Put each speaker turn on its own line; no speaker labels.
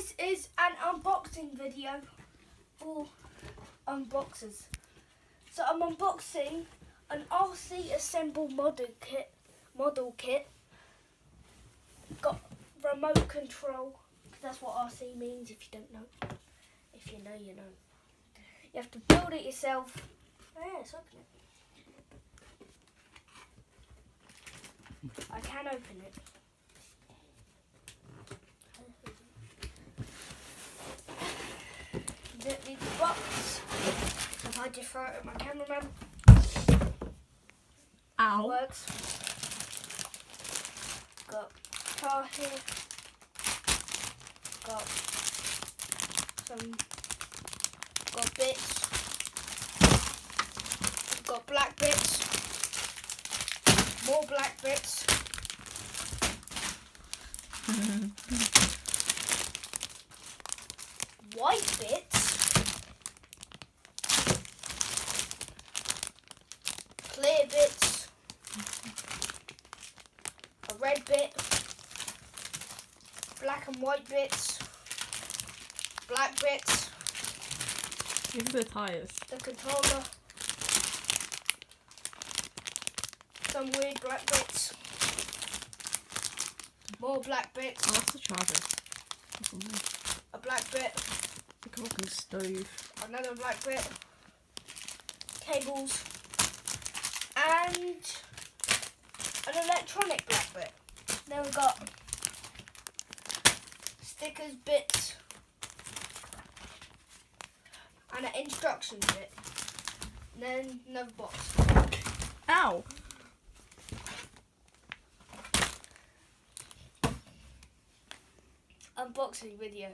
This is an unboxing video for unboxers. So I'm unboxing an RC Assemble model kit. Got remote control. That's what RC means if you don't know. If you know, you know. You have to build it yourself. Oh yeah, let's open it. I can open it. The box, if I just throw it at my cameraman,
Ow.
works. Got tar here, got bits, got black bits, more black bits. White bits, clear bits, a red bit, black and white bits, black bits,
Give me the tires.
the controller, some weird black bits, more black bits,
Oh, that's the charger.
a black bit,
Like a fucking stove.
another black bit, cables, and an electronic black bit. Then we've got stickers, bits, and an instructions bit. And then another box.
Ow!
Unboxing video.